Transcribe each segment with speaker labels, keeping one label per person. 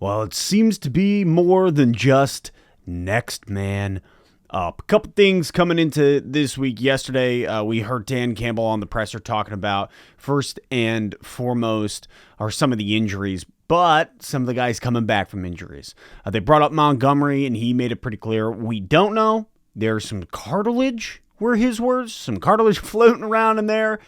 Speaker 1: Well, it seems to be more than just next man up. A couple things coming into this week. Yesterday, we heard Dan Campbell on the presser talking about first and foremost are some of the injuries, but some of the guys coming back from injuries. They brought up Montgomery, and he made it pretty clear. We don't know. There's some cartilage, were his words, some cartilage floating around in there.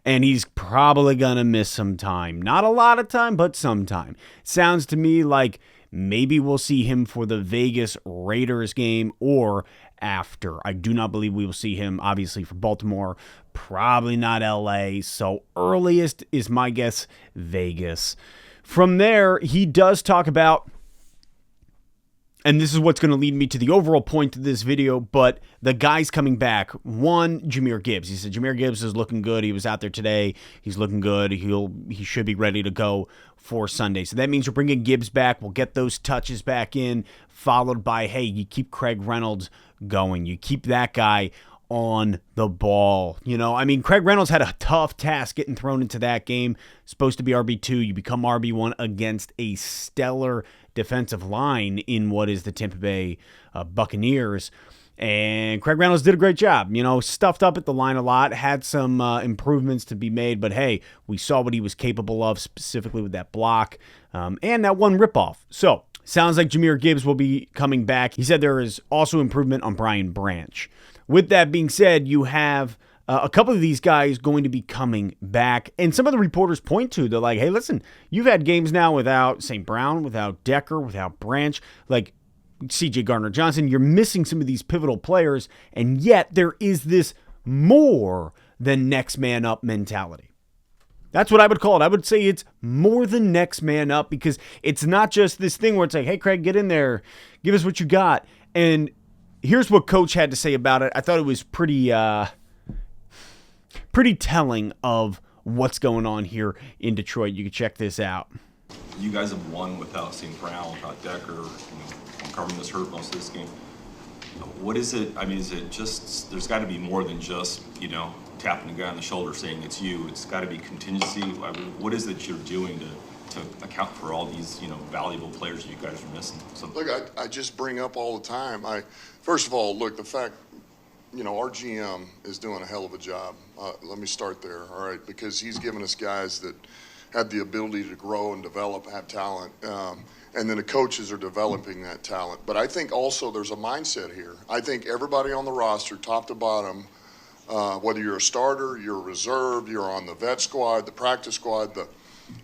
Speaker 1: And he's probably going to miss some time. Not a lot of time, but some time. Sounds to me like maybe we'll see him for the Vegas Raiders game or after. I do not believe we will see him, obviously, for Baltimore. Probably not LA. So earliest is my guess, Vegas. From there, he does talk about, and this is what's going to lead me to the overall point of this video, but the guys coming back. One, Jahmyr Gibbs. He said Jahmyr Gibbs is looking good. He was out there today. He's looking good. He should be ready to go for Sunday. So that means we're bringing Gibbs back. We'll get those touches back in, followed by, hey, you keep Craig Reynolds going. You keep that guy on the ball. Craig Reynolds had a tough task getting thrown into that game. Supposed to be RB2. You become RB1 against a stellar defensive line in what is the Tampa Bay Buccaneers. And Craig Reynolds did a great job. Stuffed up at the line a lot, had some improvements to be made. But, hey, we saw what he was capable of, specifically with that block and that one ripoff. So, sounds like Jahmyr Gibbs will be coming back. He said there is also improvement on Brian Branch. With that being said, you have a couple of these guys going to be coming back. And some of the reporters point to, they're like, hey, listen, you've had games now without St. Brown, without Decker, without Branch, like C.J. Gardner-Johnson. You're missing some of these pivotal players, and yet there is this more than next man up mentality. That's what I would call it. I would say it's more than next man up, because it's not just this thing where it's like, hey, Craig, get in there, give us what you got. And here's what Coach had to say about it. I thought it was pretty telling of what's going on here in Detroit. You can check this out.
Speaker 2: You guys have won without St. Brown, without Decker. Carmen was hurt most of this game. What is it? Is it just, there's got to be more than just, tapping a guy on the shoulder saying it's you. It's got to be contingency. What is it you're doing to account for all these, valuable players you guys are missing? So,
Speaker 3: look, I just bring up all the time. First of all, look, the fact, our GM is doing a hell of a job. Let me start there, all right, because he's given us guys that have the ability to grow and develop, have talent, and then the coaches are developing that talent. But I think also there's a mindset here. I think everybody on the roster, top to bottom, whether you're a starter, you're a reserve, you're on the vet squad, the practice squad,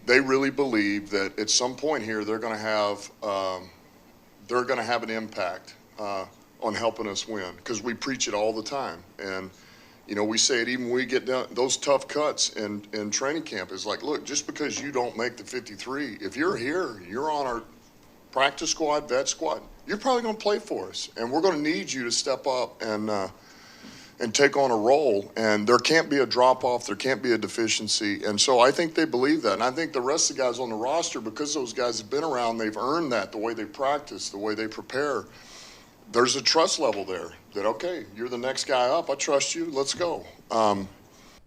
Speaker 3: they really believe that at some point here they're going to have an impact on helping us win, because we preach it all the time. And we say it even when we get down those tough cuts in training camp. Is like, look, just because you don't make the 53, if you're here, you're on our practice squad, vet squad, you're probably going to play for us, and we're going to need you to step up and take on a role. And there can't be a drop-off. There can't be a deficiency. And so I think they believe that. And I think the rest of the guys on the roster, because those guys have been around, they've earned that, the way they practice, the way they prepare. There's a trust level there that, okay, you're the next guy up. I trust you. Let's go.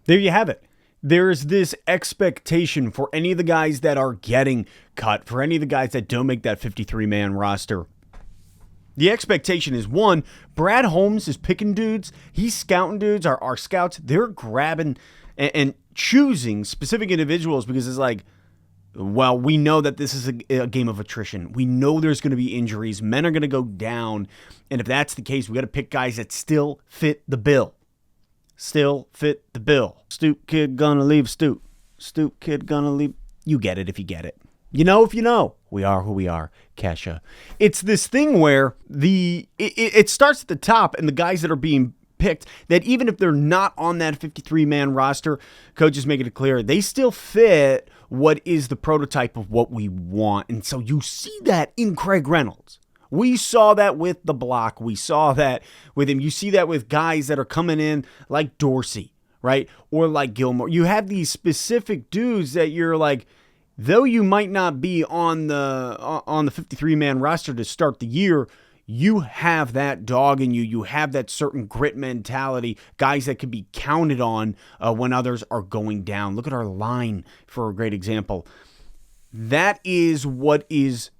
Speaker 1: There you have it. There's this expectation for any of the guys that are getting cut, for any of the guys that don't make that 53-man roster. The expectation is, one, Brad Holmes is picking dudes. He's scouting dudes. Our scouts, they're grabbing and choosing specific individuals, because it's like, well, we know that this is a game of attrition. We know there's going to be injuries. Men are going to go down. And if that's the case, we got to pick guys that still fit the bill. Still fit the bill. Stoop kid gonna leave Stoop. Stoop kid gonna leave. You get it if you get it. You know if you know. We are who we are. Kesha. It's this thing where it starts at the top, and the guys that are being picked, that even if they're not on that 53-man roster, coaches making it clear, they still fit what is the prototype of what we want. And so you see that in Craig Reynolds. We saw that with the block. We saw that with him. You see that with guys that are coming in like Dorsey, right? Or like Gilmore. You have these specific dudes that you're like, though you might not be on the 53-man roster to start the year, you have that dog in you. You have that certain grit mentality, guys that can be counted on when others are going down. Look at our line for a great example. That is what is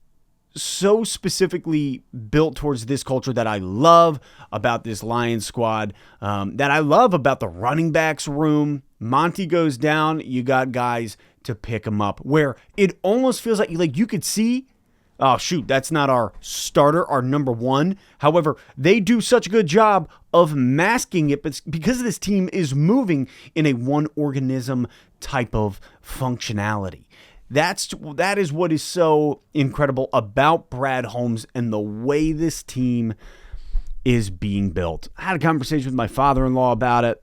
Speaker 1: so specifically built towards this culture that I love about this Lions squad, that I love about the running backs room. Monty goes down, you got guys to pick him up, where it almost feels like you could see, oh, shoot, that's not our starter, our number one. However, they do such a good job of masking it because this team is moving in a one organism type of functionality. That is what is so incredible about Brad Holmes and the way this team is being built. I had a conversation with my father-in-law about it,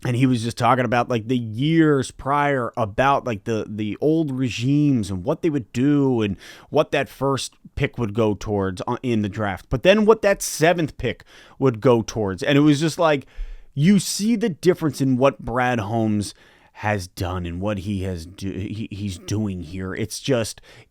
Speaker 1: and he was just talking about like the years prior, about like the old regimes and what they would do and what that first pick would go towards in the draft, but then what that seventh pick would go towards. And it was just like, you see the difference in what Brad Holmes has done and what he's doing here. It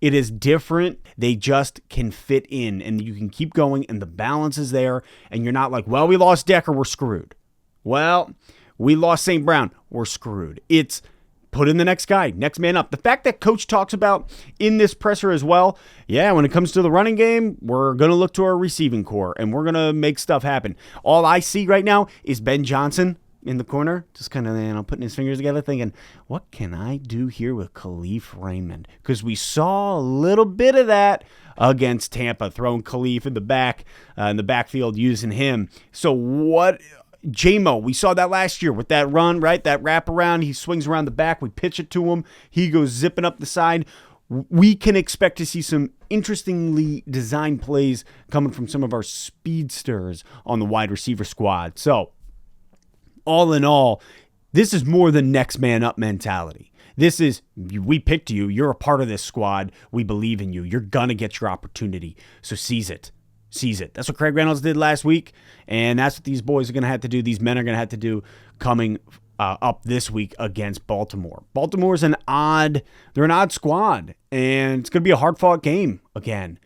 Speaker 1: is different. They just can fit in, and you can keep going, and the balance is there, and you're not like, well, we lost Decker, we're screwed. Well, we lost St. Brown, we're screwed. It's put in the next guy, next man up. The fact that Coach talks about in this presser as well, yeah, when it comes to the running game, we're going to look to our receiving core, and we're going to make stuff happen. All I see right now is Ben Johnson in the corner, just kind of putting his fingers together, thinking, what can I do here with Khalif Raymond? Because we saw a little bit of that against Tampa, throwing Khalif in the backfield, using him. So what, J-Mo, we saw that last year with that run, right? That wraparound, he swings around the back, we pitch it to him, he goes zipping up the side. We can expect to see some interestingly designed plays coming from some of our speedsters on the wide receiver squad. So, all in all, this is more than next man up mentality. This is, we picked you. You're a part of this squad. We believe in you. You're going to get your opportunity. So seize it. Seize it. That's what Craig Reynolds did last week, and that's what these boys are going to have to do. These men are going to have to do coming up this week against Baltimore. Baltimore's an odd squad, and it's going to be a hard-fought game again.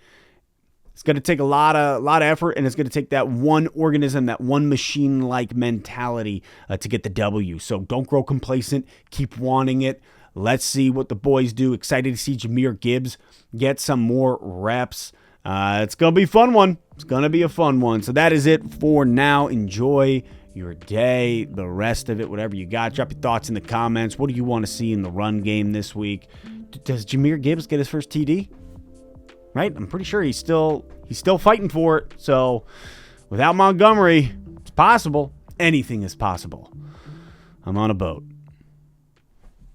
Speaker 1: It's going to take a lot of effort, and it's going to take that one organism, that one machine-like mentality to get the W. So don't grow complacent. Keep wanting it. Let's see what the boys do. Excited to see Jahmyr Gibbs get some more reps. It's going to be a fun one. It's going to be a fun one. So that is it for now. Enjoy your day, the rest of it, whatever you got. Drop your thoughts in the comments. What do you want to see in the run game this week? Does Jahmyr Gibbs get his first TD? Right? I'm pretty sure he's still fighting for it. So without Montgomery, it's possible. Anything is possible. I'm on a boat.